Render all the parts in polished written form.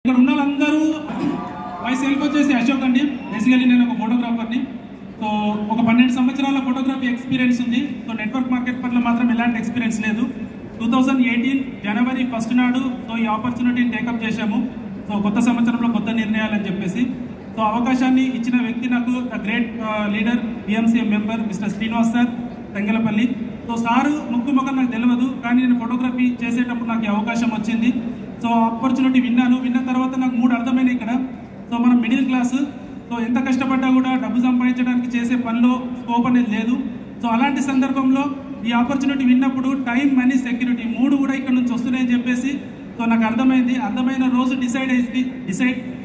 ఇక్కడ ఉన్న వాళ్ళందరూ మై సెల్ఫ్ వచ్చేసి అశోక్ అండి. బేసికలీ నేను ఒక ఫోటోగ్రాఫర్ని. సో ఒక 12 సంవత్సరాల ఫోటోగ్రఫీ ఎక్స్పీరియన్స్ ఉంది. సో నెట్వర్క్ మార్కెట్ పట్ల మాత్రం ఎలాంటి ఎక్స్పీరియన్స్ లేదు. 2018 జనవరి 1 నాడు సో ఈ ఆపర్చునిటీని టేకప్ చేశాము. సో కొత్త సంవత్సరంలో కొత్త నిర్ణయాలని చెప్పేసి సో అవకాశాన్ని ఇచ్చిన వ్యక్తి నాకు great leader BMCM member mister Srinivas sir Tangelapalli. So sir ముక్కు ముఖం నాకు తెలియదు, కానీ నేను ఫోటోగ్రఫీ చేసేటప్పుడు నాకు ఈ అవకాశం వచ్చింది. సో ఆపర్చునిటీ విన్న తర్వాత నాకు 3 అర్థమైనాయి ఇక్కడ. సో మనం మిడిల్ క్లాస్, సో ఎంత కష్టపడ్డా కూడా డబ్బు సంపాదించడానికి చేసే పనిలో స్కోప్ అనేది లేదు. సో అలాంటి సందర్భంలో ఈ ఆపర్చునిటీ విన్నప్పుడు టైం, మనీ, సెక్యూరిటీ 3 కూడా ఇక్కడ నుంచి వస్తున్నాయని చెప్పేసి సో నాకు అర్థమైన రోజు డిసైడ్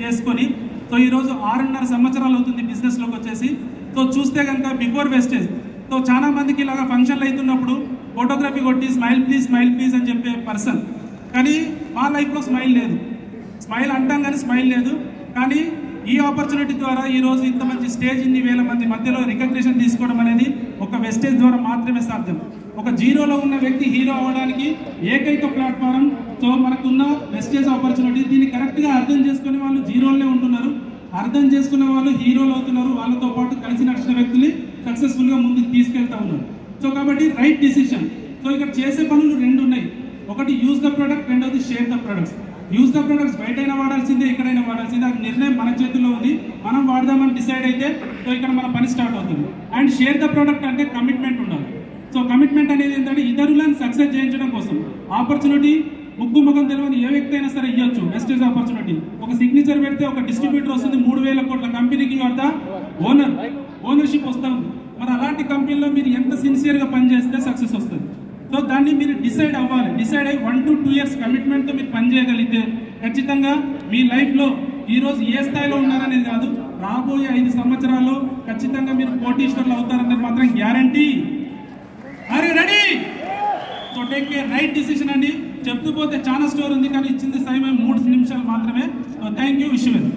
చేసుకొని సో ఈరోజు 6.5 సంవత్సరాలు అవుతుంది బిజినెస్లోకి వచ్చేసి. సో చూస్తే కనుక బిఫోర్ వెస్టేజ్ సో చాలా మందికి ఇలాగా ఫంక్షన్లు అవుతున్నప్పుడు ఫోటోగ్రఫీ కొట్టి స్మైల్ ప్లీజ్ అని చెప్పే పర్సన్, కానీ మా లైఫ్లో స్మైల్ లేదు. స్మైల్ అంటాం కానీ స్మైల్ లేదు. కానీ ఈ ఆపర్చునిటీ ద్వారా ఈరోజు ఇంత మంచి స్టేజ్, ఇన్ని వేల మంది మధ్యలో రికగ్నిషన్ తీసుకోవడం అనేది ఒక వెస్టేజ్ ద్వారా మాత్రమే సాధ్యం. ఒక జీరోలో ఉన్న వ్యక్తి హీరో అవ్వడానికి ఏకైక ప్లాట్ఫారం సో మనకున్న వెస్టేజ్ ఆపర్చునిటీ. దీన్ని కరెక్ట్గా అర్థం చేసుకునే వాళ్ళు జీరోలోనే ఉంటున్నారు, అర్థం చేసుకునే వాళ్ళు హీరోలు అవుతున్నారు. వాళ్ళతో పాటు కలిసి నడిచిన వ్యక్తుల్ని సక్సెస్ఫుల్గా ముందుకు తీసుకెళ్తా ఉన్నారు. సో కాబట్టి రైట్ డిసిషన్. సో ఇక్కడ చేసే పనులు 2 ఉన్నాయి. ఒకటి యూజ్ ద ప్రోడక్ట్, రెండోది share the products. Use the products బయటైనా వాడాల్సిందే, ఎక్కడైనా వాడాల్సిందే. అది నిర్ణయం మన చేతుల్లో ఉంది. మనం వాడదామని డిసైడ్ అయితే సో ఇక్కడ మన పని స్టార్ట్ అవుతుంది. అండ్ షేర్ ద ప్రోడక్ట్ అంటే కమిట్మెంట్ ఉండాలి. సో కమిట్మెంట్ అనేది ఏంటంటే ఇతరులను సక్సెస్ చేయించడం కోసం. ఆపర్చునిటీ ముక్కు ముఖం తెలియని ఏ వ్యక్తి అయినా సరే ఇవ్వచ్చు. వెస్టేజ్ ఆపర్చునిటీ ఒక సిగ్నేచర్ పెడితే ఒక డిస్ట్రిబ్యూటర్ వస్తుంది, 3000 కోట్ల కంపెనీకి వద్ద ఓనర్షిప్ వస్తుంది. మరి అలాంటి కంపెనీలో మీరు ఎంత సిన్సియర్గా పనిచేస్తే సక్సెస్ వస్తుంది. సో దాన్ని మీరు డిసైడ్ అవ్వాలి. డిసైడ్ అయ్యి 1 to 2 years కమిట్మెంట్తో మీరు పనిచేయగలిగితే ఖచ్చితంగా మీ లైఫ్లో ఈరోజు ఏ స్థాయిలో ఉన్నారనేది కాదు, రాబోయే 5 సంవత్సరాల్లో ఖచ్చితంగా మీరు కోటీశ్వర్లు అవుతారనేది మాత్రం guarantee. Are you ready? So take a right decision అండి. చెప్తూ పోతే చాలా స్టోర్ ఉంది, కానీ ఇచ్చింది సమయం 3 నిమిషాలు మాత్రమే. So thank you. Wish you well.